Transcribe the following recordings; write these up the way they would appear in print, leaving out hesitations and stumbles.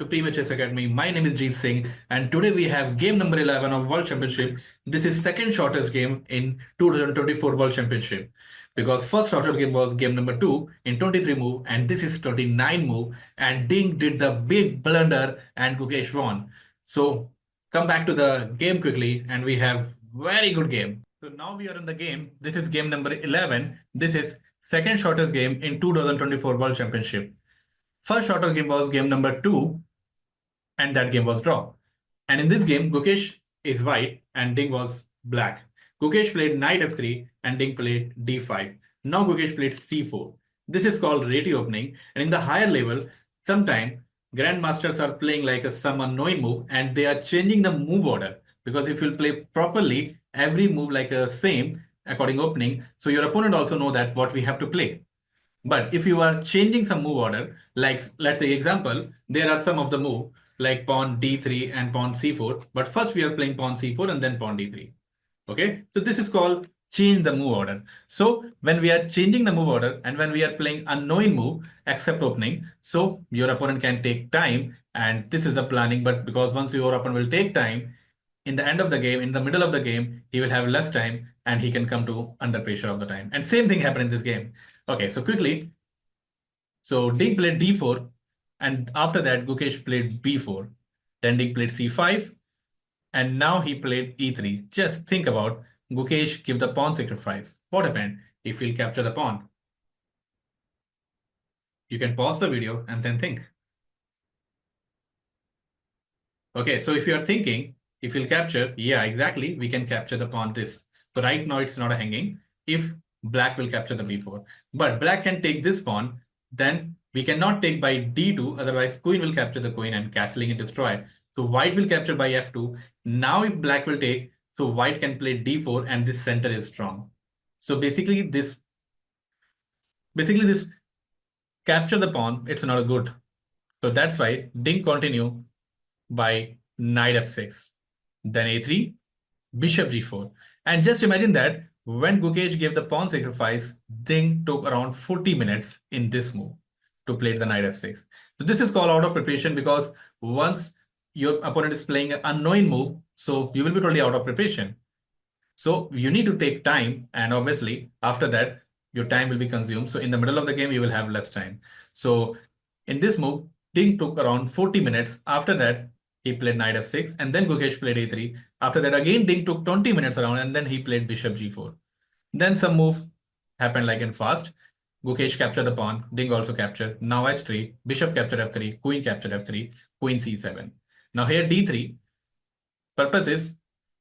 Premier Chess Academy. My name is Jeet Singh, and today we have game number 11 of World Championship. This is second shortest game in 2024 World Championship, because first shortest game was game number 2 in 23 move, and this is 29 move, and Ding did the big blunder and Gukesh won. So come back to the game quickly, and we have very good game. So now we are in the game. This is game number 11. This is second shortest game in 2024 World Championship. First shorter game was game number 2, and that game was draw. And in this game, Gukesh is white and Ding was black. Gukesh played knight f3 and Ding played d5. Now Gukesh played c4. This is called reti opening. And in the higher level, sometimes grandmasters are playing like some unknown move and they are changing the move order. Because if you play properly, every move like a same according opening, so your opponent also know that what we have to play. But if you are changing some move order, like let's say example, there are some of the move like pawn d3 and pawn c4. But first we are playing pawn c4 and then pawn d3. Okay, so this is called change the move order. So when we are changing the move order and when we are playing unknown move except opening, so your opponent can take time, and this is a planning. But because once your opponent will take time, in the end of the game, in the middle of the game, he will have less time and he can come to under pressure of the time. And same thing happened in this game. Okay, so quickly. So Ding played d4, and after that, Gukesh played b4. Then Ding played c5, and now he played e3. Just think about Gukesh give the pawn sacrifice. What happened if he'll capture the pawn? You can pause the video and then think. Okay, so if you are thinking, if you'll capture, yeah, exactly, we can capture the pawn this. So right now it's not a hanging if black will capture the b4. But black can take this pawn, then we cannot take by d2, otherwise queen will capture the queen and castling it destroy. So white will capture by f2. Now if black will take, so white can play d4 and this center is strong. So basically this capture the pawn, it's not a good. So that's why Ding continue by knight f6. Then a3, bishop g4. And just imagine that when Gukesh gave the pawn sacrifice, Ding took around 40 minutes in this move to play the knight f6. So this is called out of preparation, because once your opponent is playing an unknown move, so you will be totally out of preparation. So you need to take time, and obviously after that, your time will be consumed. So in the middle of the game, you will have less time. So in this move, Ding took around 40 minutes. After that, he played knight f6, and then Gukesh played a3. After that, again, Ding took 20 minutes around, and then he played bishop g4. Then some move happened like in fast. Gukesh captured the pawn, Ding also captured. Now h3, bishop captured f3, queen captured f3, queen c7. Now here d3, purpose is,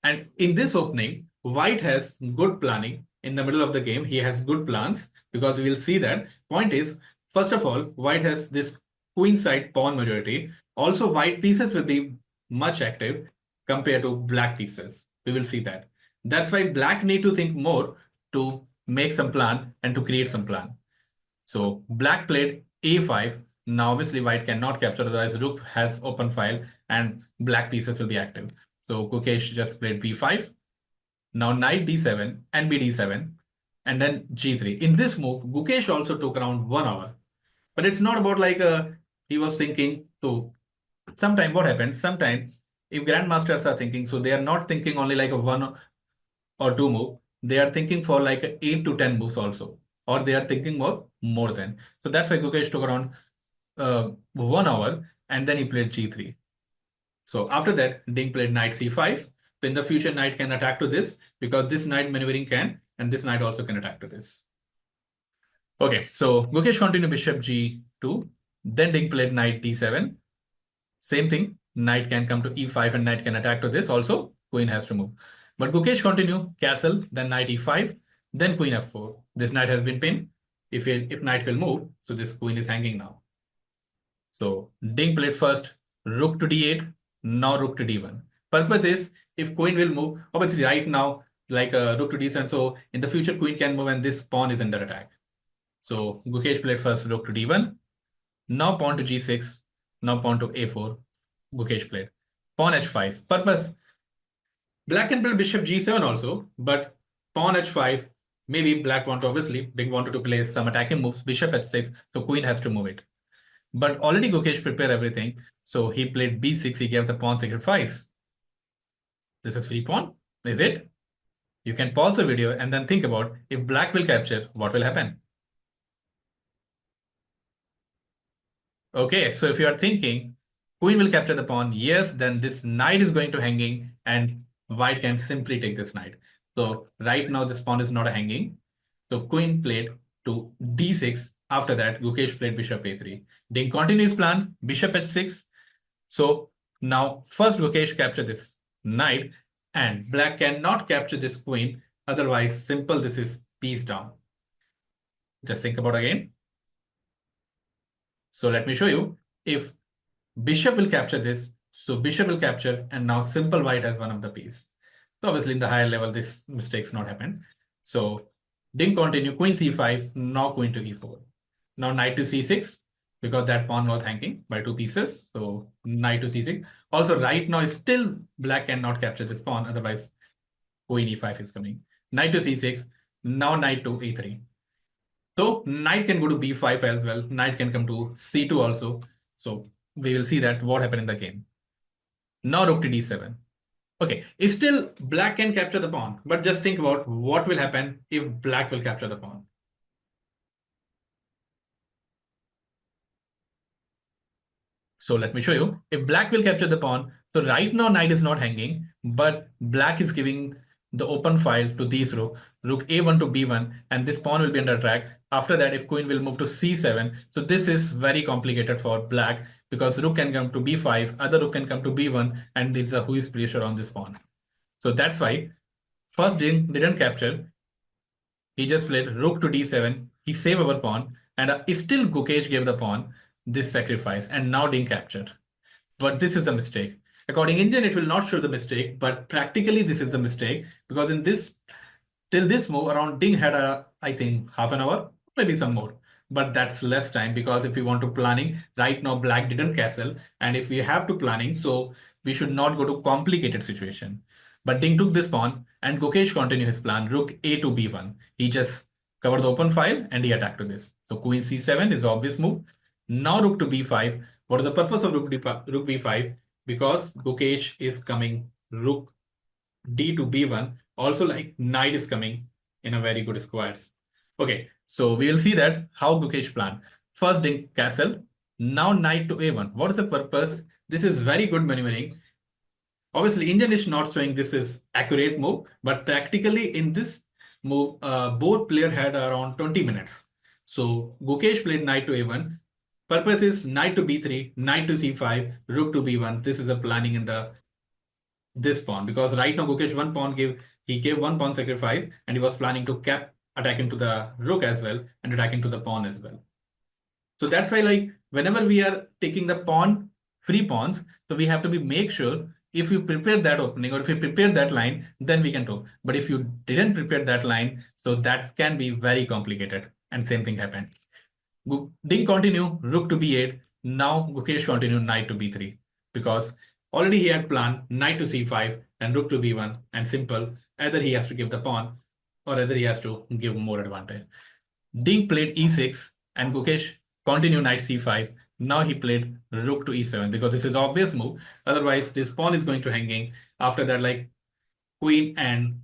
and in this opening, white has good planning. In the middle of the game, he has good plans, because we will see that. Point is, first of all, white has this queen side pawn majority. Also, white pieces will be much active compared to black pieces. We will see that. That's why black need to think more to make some plan and to create some plan. So black played a5. Now obviously white cannot capture, otherwise rook has open file and black pieces will be active. So Gukesh just played b5. Now knight d7 and bd7 and then g3. In this move, Gukesh also took around 1 hour. But it's not about like he was thinking to. Sometimes what happens, sometimes if grandmasters are thinking, so they are not thinking only like a 1 or 2 move, they are thinking for like 8 to 10 moves also, or they are thinking more than. So that's why Gukesh took around 1 hour, and then he played g3. So after that, Ding played knight c5. So in the future, knight can attack to this, because this knight maneuvering can, and this knight also can attack to this. Okay, so Gukesh continued bishop g2. Then Ding played knight d7. Same thing, knight can come to e5 and knight can attack to this. Also, queen has to move. But Gukesh continue, castle, then knight e5, then queen f4. This knight has been pinned. If knight will move, so this queen is hanging now. So Ding played first rook to d8, now rook to d1. Purpose is, if queen will move, obviously right now, like rook to d7, so in the future queen can move and this pawn is under attack. So Gukesh played first rook to d1, now pawn to g6, now pawn to a4, Gukesh played. Pawn h5. Purpose, black can play bishop g7 also, but pawn h5, maybe black wanted to play some attacking moves, bishop h6, so queen has to move it. But already Gukesh prepared everything. So he played b6, he gave the pawn sacrifice. This is free pawn, is it? You can pause the video and then think about if black will capture, what will happen? Okay, so if you are thinking queen will capture the pawn, yes, then this knight is going to hanging and white can simply take this knight. So right now this pawn is not hanging. So queen played to d6. After that, Gukesh played bishop a3. Ding continues plan, bishop h6. So now first Gukesh capture this knight and black cannot capture this queen. Otherwise, simple, this is piece down. Just think about again. So let me show you. If bishop will capture this, so bishop will capture, and now simple white has one of the piece. So obviously in the higher level, this mistake's not happened. So didn't continue, queen c5, now queen to e4. Now knight to c6, because that pawn was hanging by two pieces. So knight to c6. Also right now, still black cannot capture this pawn, otherwise queen e5 is coming. Knight to c6, now knight to e3. So knight can go to b5 as well. Knight can come to c2 also. So we will see that what happened in the game. Now rook to d7. Okay, still black can capture the pawn, but just think about what will happen if black will capture the pawn. So let me show you. If black will capture the pawn, so right now knight is not hanging, but black is giving the open file to this rook, rook a1 to b1, and this pawn will be under attack. After that, if queen will move to c7, so this is very complicated for black because rook can come to b5, other rook can come to b1, and it's a who pressure on this pawn. So that's why first didn't capture. He just played rook to d7. He saved our pawn, and still Gukesh gave the pawn this sacrifice, and now didn't capture. But this is a mistake. According Indian, it will not show the mistake, but practically this is a mistake because in this, till this move, around Ding had I think half an hour, maybe some more. But that's less time because if we want to planning, right now black didn't castle, and if we have to planning, so we should not go to complicated situation. But Ding took this pawn and Gukesh continued his plan, rook a to b1. He just covered the open file and he attacked to this. So queen c7 is obvious move. Now rook to b5. What is the purpose of rook b5? Because Gukesh is coming rook d to b1. Also like knight is coming in a very good squares. Okay, so we will see that how Gukesh planned. First Ding castle. Now knight to a1. What is the purpose? This is very good maneuvering. Obviously, Indian is not showing this is accurate move, but practically in this move, both player had around 20 minutes. So Gukesh played knight to a1. Purpose is knight to b3, knight to c5, rook to b1. This is a planning in the this pawn because right now Gukesh one pawn gave one pawn sacrifice and he was planning to cap attacking to the rook as well and attacking to the pawn as well. So that's why like whenever we are taking the pawn free pawns, so we have to be make sure if you prepare that opening or if you prepare that line, then we can talk. But if you didn't prepare that line, so that can be very complicated. And same thing happened. Ding continue, rook to b8. Now Gukesh continue knight to b3 because already he had planned knight to c5 and rook to b1 and simple. Either he has to give the pawn or either he has to give more advantage. Ding played e6 and Gukesh continued knight c5. Now he played rook to e7 because this is obvious move. Otherwise, this pawn is going to hanging. After that, like queen and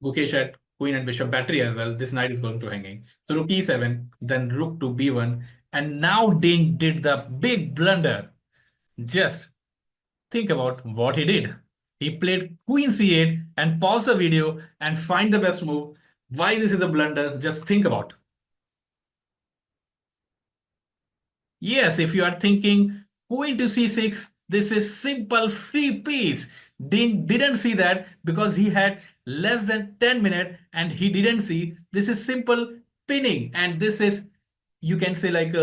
Gukesh had queen and bishop battery as well. This knight is going to hanging. So rook e7, then rook to b1. And now Ding did the big blunder. Just think about what he did. He played queen c8 and pause the video and find the best move. Why this is a blunder, just think about. Yes, if you are thinking queen to c6, this is simple free piece. Ding didn't see that because he had less than 10 minutes and he didn't see this is simple pinning and this is you can say like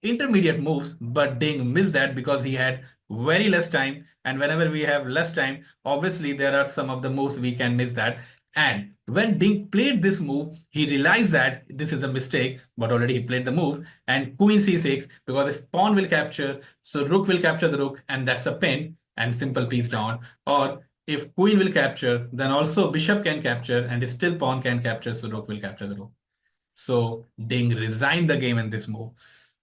intermediate moves, but Ding missed that because he had very less time. And whenever we have less time, obviously there are some of the moves we can miss that. And when Ding played this move, he realized that this is a mistake, but already he played the move and queen c6 because if pawn will capture, so rook will capture the rook and that's a pin and simple piece down. Or if queen will capture, then also bishop can capture and still pawn can capture, so rook will capture the rook. So Ding resigned the game in this move.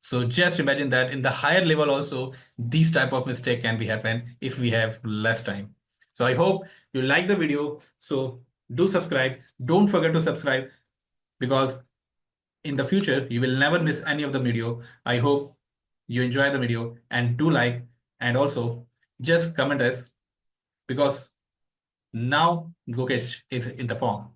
So just imagine that in the higher level also, these type of mistake can be happen if we have less time. So I hope you like the video. So do subscribe. Don't forget to subscribe because in the future, you will never miss any of the video. I hope you enjoy the video and do like, and also just comment us because now Gukesh is in the form.